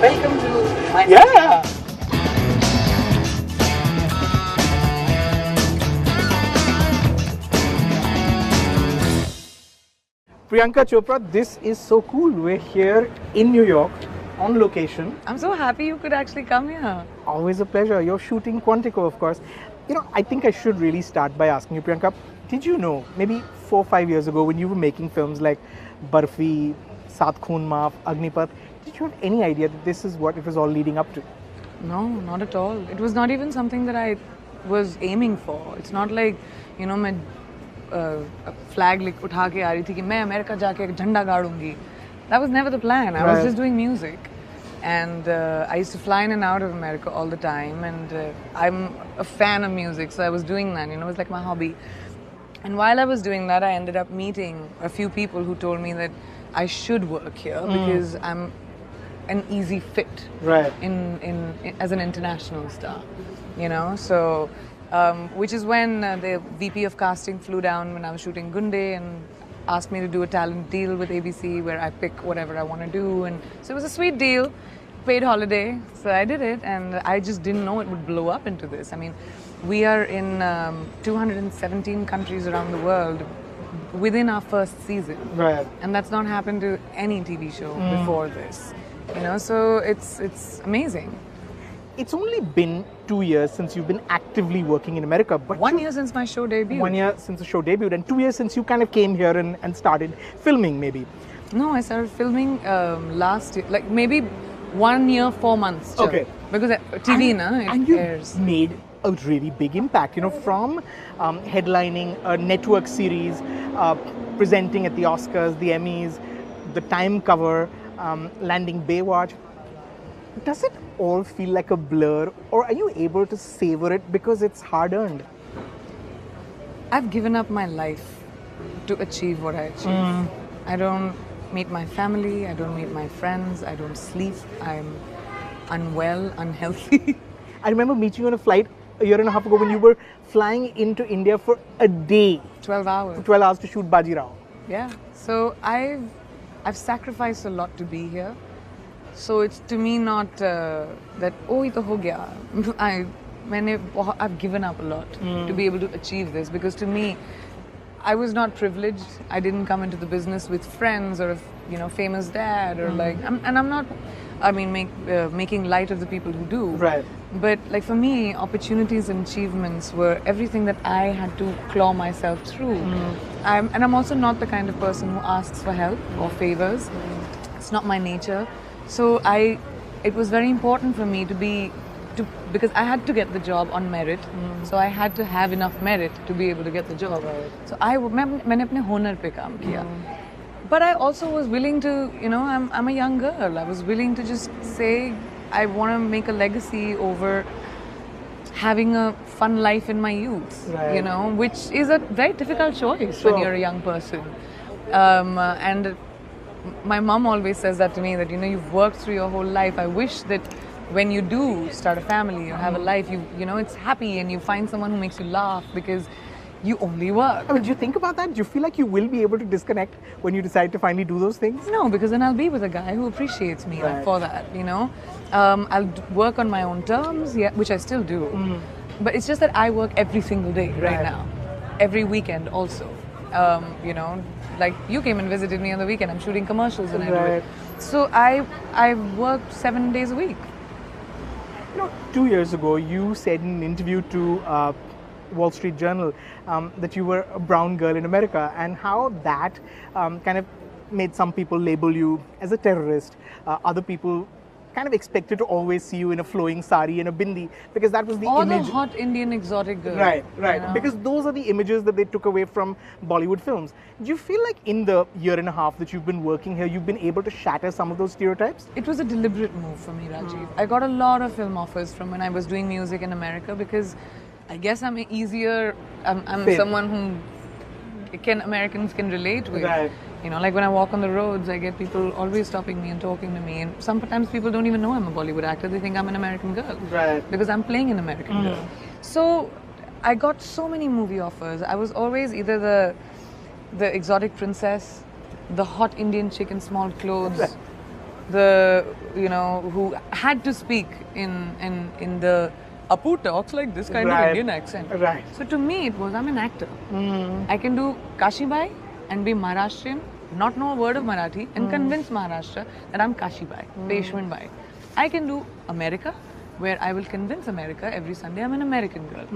Welcome to my Yeah. Priyanka Chopra, this is so cool. We're here in New York on location. I'm so happy you could actually come here. Always a pleasure. You're shooting Quantico, of course. I think I should really start by asking you, Priyanka, did you know maybe 4 or 5 years ago when you were making films like Barfi, Saath Khoon Maaf, Agnipath, did you have any idea that this is what it was all leading up to? No, not at all. It was not even something that I was aiming for. It's not like, मैं flag like उठा के आ रही थी कि मैं America जाके एक झंडा गाड़ूंगी. That was never the plan. I was just doing music. And I used to fly in and out of America all the time. And I'm a fan of music, so I was doing that. It was like my hobby. And while I was doing that, I ended up meeting a few people who told me that I should work here because I'm an easy fit in as an international star. So which is when the VP of casting flew down when I was shooting Gunde and asked me to do a talent deal with ABC where I pick whatever I want to do, and so it was a sweet deal, paid holiday, so I did it, and I just didn't know it would blow up into this. I mean, we are in 217 countries around the world within our first season, and that's not happened to any TV show before this. So it's amazing. It's only been 2 years since you've been actively working in America, but 1 year since my show debuted. 1 year since the show debuted, and 2 years since you kind of came here and started filming, maybe. No, I started filming last year, like maybe 1 year, 4 months. Chal. Okay. Because TV, and it you airs. made a really big impact, from headlining a network series, presenting at the Oscars, the Emmys, the Time cover, landing Baywatch. Does it all feel like a blur, or are you able to savor it because it's hard-earned? I've given up my life to achieve what I achieve. I don't meet my family, I don't meet my friends, I don't sleep, I'm unwell, unhealthy. I remember meeting you on a flight a year and a half ago when you were flying into India for a day. 12 hours. 12 hours to shoot Bajirao. Yeah. So I've sacrificed a lot to be here. So it's to me not that ye to ho gaya. I've given up a lot to be able to achieve this, because to me, I was not privileged. I didn't come into the business with friends or a famous dad or I'm not. I mean, making light of the people who do. Right. But like for me, opportunities and achievements were everything that I had to claw myself through. I'm also not the kind of person who asks for help or favors. It's not my nature. So it was very important for me because I had to get the job on merit. So I had to have enough merit to be able to get the job. So मैंने अपने हुनर पे काम किया. But I also was willing to, I'm a young girl. I was willing to just say I want to make a legacy over having a fun life in my youth, which is a very difficult choice when you're a young person. And my mom always says that to me, that you've worked through your whole life. I wish that when you do start a family or have a life, it's happy and you find someone who makes you laugh, because you only work. I mean, do you think about that? Do you feel like you will be able to disconnect when you decide to finally do those things? No, because then I'll be with a guy who appreciates me for that, I'll work on my own terms, which I still do. But it's just that I work every single day right now. Every weekend also. Like you came and visited me on the weekend. I'm shooting commercials and I do it. So I work 7 days a week. 2 years ago, you said in an interview to Wall Street Journal that you were a brown girl in America, and how that kind of made some people label you as a terrorist. Other people kind of expected to always see you in a flowing sari and a bindi, because that was the image. Or the hot Indian exotic girl. Right. Because those are the images that they took away from Bollywood films. Do you feel like in the year and a half that you've been working here, you've been able to shatter some of those stereotypes? It was a deliberate move for me, Rajiv. I got a lot of film offers from when I was doing music in America, because I guess I'm someone who Americans can relate with. Right. Like when I walk on the roads, I get people always stopping me and talking to me. And sometimes people don't even know I'm a Bollywood actor. They think I'm an American girl. Right. Because I'm playing an American girl. So I got so many movie offers. I was always either the exotic princess, the hot Indian chick in small clothes, who had to speak in the Apu talks like this kind of Right. Indian accent. Right. So to me, it was, I'm an actor. I can do Kashibai and be Maharashtrian, not know a word of Marathi, and convince Maharashtra that I'm Kashibai, Peshwan Bai. I can do America, where I will convince America every Sunday I'm an American girl.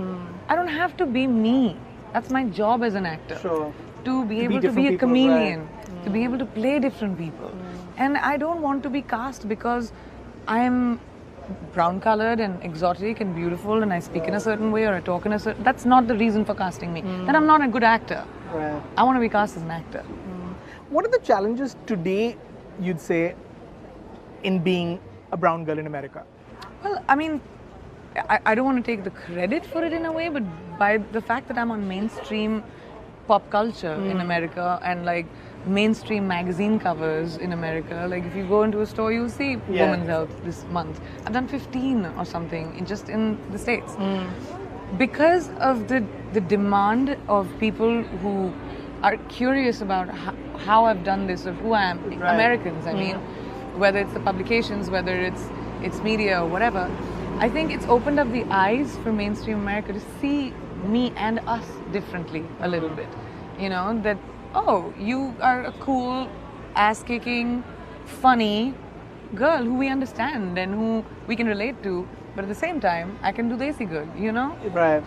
I don't have to be me. That's my job as an actor. Sure. To be To be able to different be a people, chameleon, right. to be able to play different people. And I don't want to be cast because I'm brown colored and exotic and beautiful and I speak in a certain way or I talk in a certain... That's not the reason for casting me. Then I'm not a good actor. Right. I want to be cast as an actor. What are the challenges today, you'd say, in being a brown girl in America? Well, I mean, I don't want to take the credit for it in a way, but by the fact that I'm on mainstream pop culture in America and like mainstream magazine covers in America, like if you go into a store, you'll see Yeah. Women's Health this month. I've done 15 or something just in the States. Because of the demand of people who are curious about how I've done this or who I am, Right. Americans, I mean, whether it's the publications, whether it's media or whatever, I think it's opened up the eyes for mainstream America to see me and us differently a little bit. You know, that, oh, you are a cool, ass-kicking, funny girl who we understand and who we can relate to, but at the same time, I can do Desi Girl, you know? Right.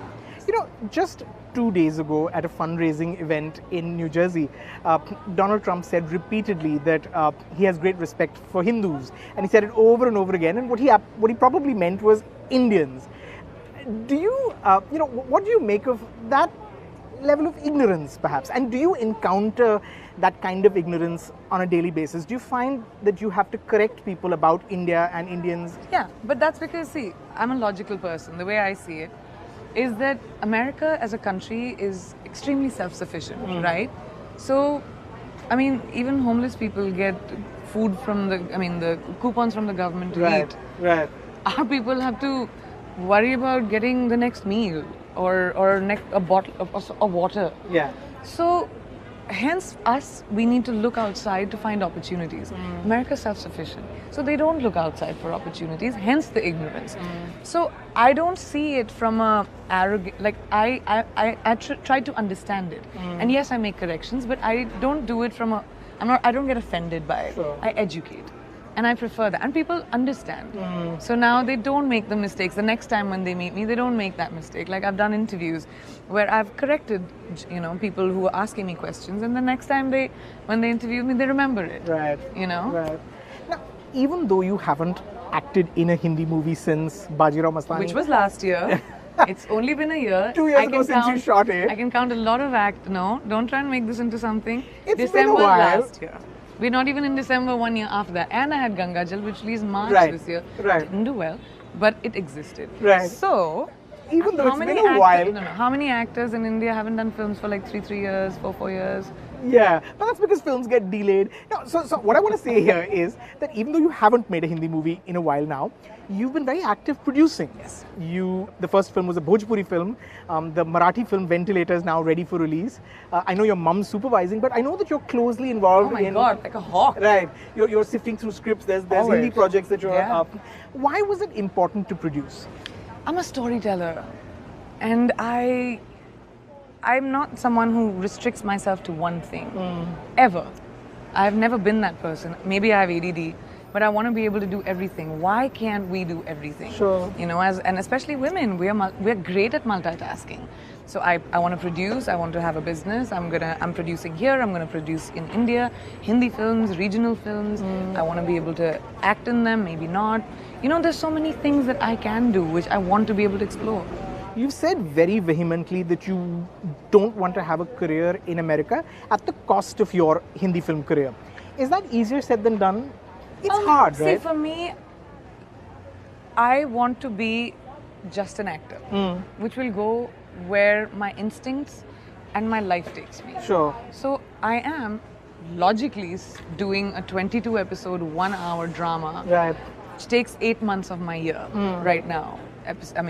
You know, just 2 days ago at a fundraising event in New Jersey, Donald Trump said repeatedly that he has great respect for Hindus, and he said it over and over again. And what he probably meant was Indians. Do you, what do you make of that level of ignorance, perhaps? And do you encounter that kind of ignorance on a daily basis? Do you find that you have to correct people about India and Indians? Yeah, but that's because, see, I'm a logical person. The way I see it is that America as a country is extremely self-sufficient, right? So, I mean, even homeless people get food from the coupons from the government to eat. Right. Our people have to worry about getting the next meal or a bottle of water. Yeah. So, hence we need to look outside to find opportunities. America's self-sufficient, so they don't look outside for opportunities, hence the ignorance. So I don't see it from a arrogant, like I try to understand it. And yes, I make corrections, but I don't do it from I don't get offended by it. Sure. I educate. And I prefer that. And people understand. So now they don't make the mistakes. The next time when they meet me, they don't make that mistake. Like I've done interviews where I've corrected, people who are asking me questions. And the next time when they interview me, they remember it. Right. You know? Right. Now, even though you haven't acted in a Hindi movie since Bajirao Mastani, Which was last year. It's only been a year. 2 years I ago can since you shot it. I can count a lot of No, don't try and make this into something. It's been a December while. last year. We're not even in December 1 year after that. And I had Ganga Jal, which released March Right, this year. right. Didn't do well, but it existed. Right. So, Even though how it's many been a while. No, how many actors in India haven't done films for like 3 years, 4 years? Yeah, but that's because films get delayed. No, so what I want to say here is that even though you haven't made a Hindi movie in a while now, you've been very active producing. Yes. The first film was a Bhojpuri film. The Marathi film Ventilator is now ready for release. I know your mom's supervising, but I know that you're closely involved Oh my in... God, like a hawk. Right. You're sifting through scripts. There's Always. Hindi projects that you're Yeah. up. Why was it important to produce? I'm a storyteller, and I'm not someone who restricts myself to one thing, ever. I've never been that person. Maybe I have ADD, but I want to be able to do everything. Why can't we do everything? Sure. And especially women, we're great at multitasking. So I want to produce. I want to have a business. I'm producing here. I'm going to produce in India, Hindi films, regional films. I want to be able to act in them. Maybe not. There's so many things that I can do, which I want to be able to explore. You've said very vehemently that you don't want to have a career in America at the cost of your Hindi film career. Is that easier said than done? It's hard, right? See, for me, I want to be just an actor, which will go where my instincts and my life takes me. Sure. So I am logically doing a 22 episode, 1 hour drama, Right. which takes 8 months of my year right now.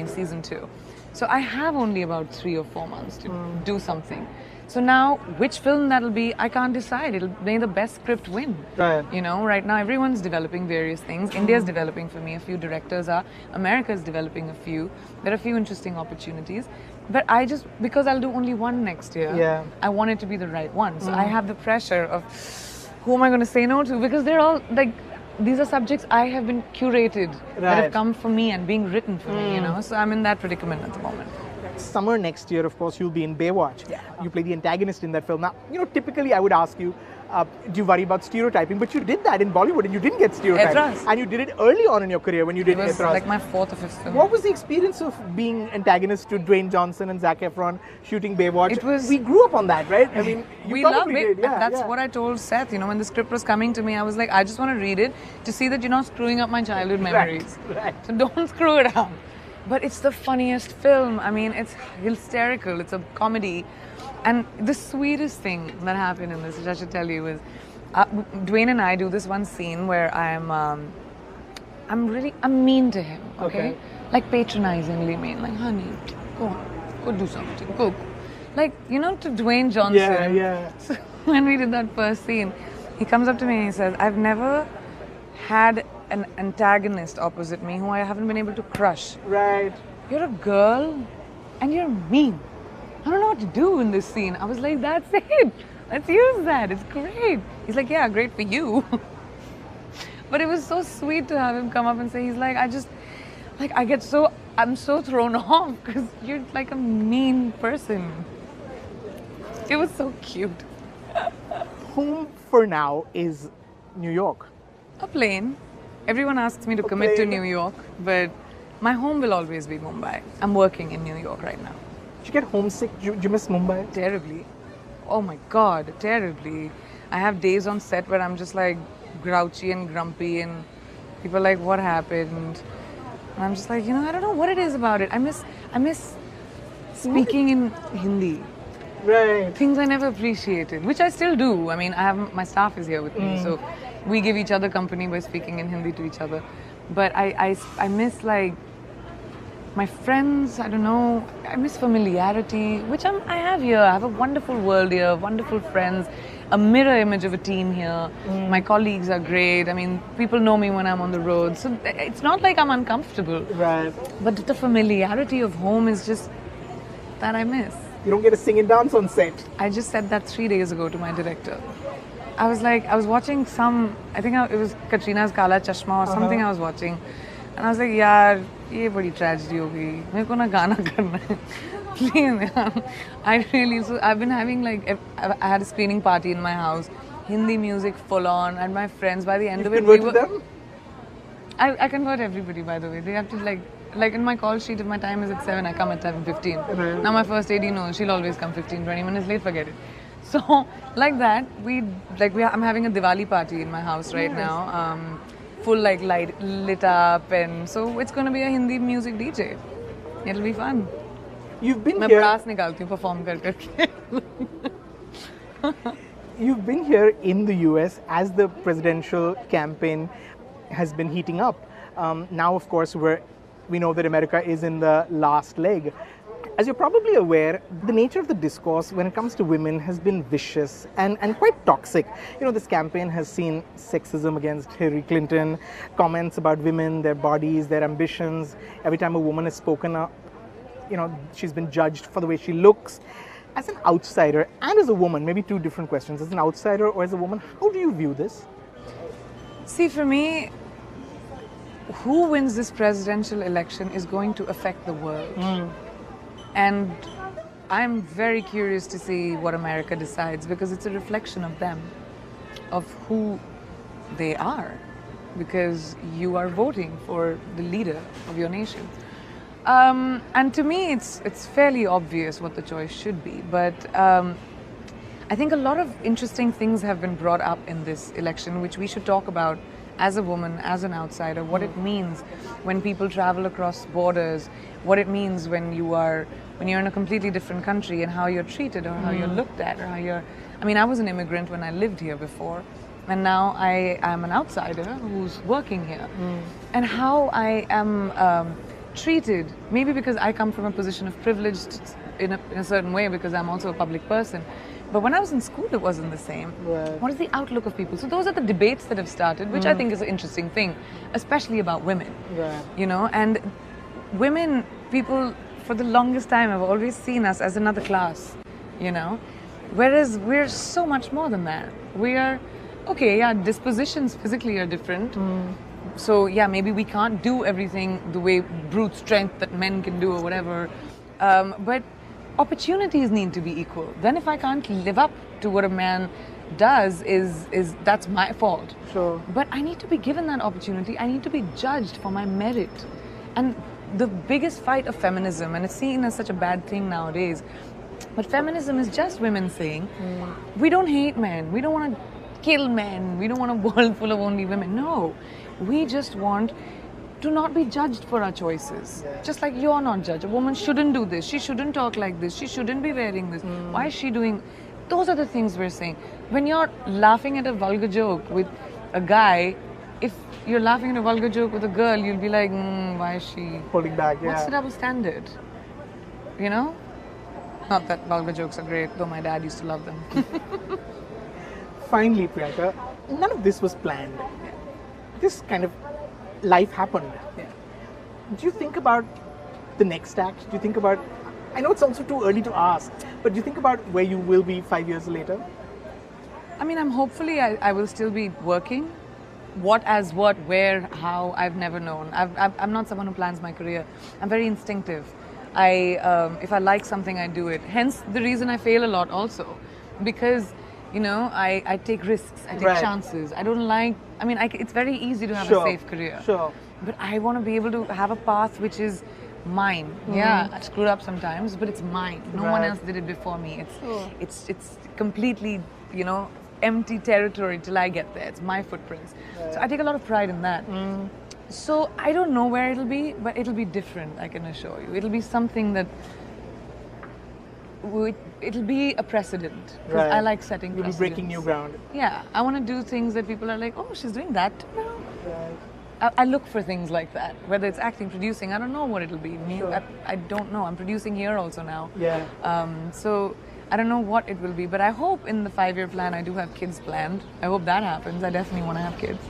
Season 2. So I have only about 3 or 4 months to do something. So now, which film that'll be, I can't decide. May the best script win. Right. You know, right now everyone's developing various things. India's developing for me, a few directors are. America's developing a few. There are a few interesting opportunities. But I just, because I'll do only one next year, I want it to be the right one. So I have the pressure of, who am I going to say no to? Because they're all, like, these are subjects I have been curated, that have come from me and being written for me, you know. So I'm in that predicament at the moment. Summer next year, of course, you'll be in Baywatch. Yeah. You play the antagonist in that film. Now, you know, typically I would ask you, do you worry about stereotyping? But you did that in Bollywood and you didn't get stereotyped. Etras. And you did it early on in your career when you did It was Etras. like my 4th or 5th film. What was the experience of being antagonist to Dwayne Johnson and Zac Efron shooting Baywatch? It was- We grew up on that, right? I mean, you We love probably it. did. Yeah, That's yeah. what I told Seth. You know, when the script was coming to me, I was like, I just want to read it to see that you're not screwing up my childhood memories. Right. So don't screw it up. But it's the funniest film. I mean, it's hysterical. It's a comedy. And the sweetest thing that happened in this, which I should tell you, is Dwayne and I do this one scene where I'm mean to him, okay? Like patronizingly mean, like, honey, go do something, go. Like, you know, to Dwayne Johnson. Yeah, yeah. So when we did that first scene, he comes up to me and he says, I've never had an antagonist opposite me who I haven't been able to crush. Right. You're a girl and you're mean. I don't know what to do in this scene. I was like, that's it. Let's use that. It's great. He's like, yeah, great for you. But it was so sweet to have him come up and say, he's like, I'm so thrown off because you're like a mean person. It was so cute. Home for now is New York. A plane. Everyone asks me to commit to plane. New York, but my home will always be Mumbai. I'm working in New York right now. Did you get homesick? Do you miss Mumbai? Terribly. Oh my God, terribly. I have days on set where I'm just like grouchy and grumpy and people are like, what happened? And I'm just like, you know, I don't know what it is about it. I miss speaking in Hindi. Right. Things I never appreciated, which I still do. I mean, my staff is here with me, so we give each other company by speaking in Hindi to each other. But I miss like my friends, I don't know, I miss familiarity, which I have here. I have a wonderful world here, wonderful friends, a mirror image of a team here. My colleagues are great. I mean, people know me when I'm on the road. So it's not like I'm uncomfortable. Right. But the familiarity of home is just that I miss. You don't get to sing and dance on set. I just said that 3 days ago to my director. I was watching I think it was Katrina's Kala Chashma or something I was watching. And I was like, yaar, ye badi tragedy ho gayi. Mere ko na gana karna hai. Please, yaar. So I've been having like, I had a screening party in my house, Hindi music full on, and my friends, by the end of it, Converted them? I convert everybody, by the way. They have to like in my call sheet, if my time is at 7, I come at 7:15. Now my first AD knows she'll always come 15-20 minutes late, forget it. So like that, I'm having a Diwali party in my house right now, full like light lit up, and so it's going to be a Hindi music DJ. It'll be fun. You've been मैं here. brass निकालती हूँ perform करके. You've been here in the US as the presidential campaign has been heating up. Now, of course, we know that America is in the last leg. As you're probably aware, the nature of the discourse when it comes to women has been vicious and quite toxic. You know, this campaign has seen sexism against Hillary Clinton, comments about women, their bodies, their ambitions. Every time a woman has spoken up, you know, she's been judged for the way she looks. As an outsider and as a woman, maybe two different questions. As an outsider or as a woman, how do you view this? See, for me, who wins this presidential election is going to affect the world. And I'm very curious to see what America decides, because it's a reflection of them, of who they are, because you are voting for the leader of your nation. And to me, it's fairly obvious what the choice should be. But I think a lot of interesting things have been brought up in this election, which we should talk about as a woman, as an outsider, what it means when people travel across borders, what it means when you're in a completely different country and how you're treated or how you're looked at or how you're... I mean, I was an immigrant when I lived here before, and now I am an outsider who's working here. And how I am treated, maybe because I come from a position of privilege in a certain way because I'm also a public person. But when I was in school, it wasn't the same. Right. What is the outlook of people? So those are the debates that have started, which I think is an interesting thing, especially about women. Right. You know, and women, people for the longest time have always seen us as another class, you know, whereas we're so much more than that. We are, okay, yeah, dispositions physically are different. So yeah, maybe we can't do everything the way brute strength that men can do or whatever, but opportunities need to be equal. Then if I can't live up to what a man does, is that's my fault. Sure. But I need to be given that opportunity. I need to be judged for my merit. And the biggest fight of feminism, and it's seen as such a bad thing nowadays, but feminism is just women saying, we don't hate men, we don't want to kill men, we don't want a world full of only women. No, we just want to not be judged for our choices. Just like you're not judged. A woman shouldn't do this, she shouldn't talk like this, she shouldn't be wearing this. Why is she doing? Those are the things we're saying. When you're laughing at a vulgar joke with a guy, if you're laughing at a vulgar joke with a girl, you'll be like, why is she Holding back, yeah. What's the double standard? You know? Not that vulgar jokes are great, though my dad used to love them. Finally, Priyanka, none of this was planned. This kind of life happened. Yeah. Do you think about the next act? Do you think about, I know it's also too early to ask, but do you think about where you will be 5 years later? I mean, hopefully I will still be working. What, where, how, I've never known. I'm not someone who plans my career. I'm very instinctive. If I like something, I do it. Hence the reason I fail a lot also. Because, you know, I take risks, I take chances. I don't like, I mean, it's very easy to have a safe career. Sure. But I want to be able to have a path which is mine. Yeah, I screwed up sometimes, but it's mine. No one else did it before me. It's completely, you know, empty territory till I get there. It's my footprints. So I take a lot of pride in that. So I don't know where it'll be, but it'll be different, I can assure you. It'll be something that it'll be a precedent. Because I like setting precedents. You'll be breaking new ground. Yeah, I want to do things that people are like, oh, she's doing that now. I look for things like that, whether it's acting, producing. I don't know what it'll be. I don't know. I'm producing here also now. So I don't know what it will be, but I hope in the 5-year plan I do have kids planned. I hope that happens. I definitely want to have kids.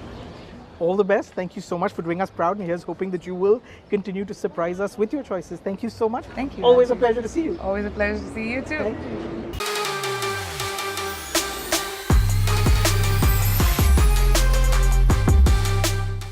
All the best. Thank you so much for doing us proud, and here's hoping that you will continue to surprise us with your choices. Thank you so much. Thank you. Always a pleasure to see you. Always a pleasure to see you too. Thank you.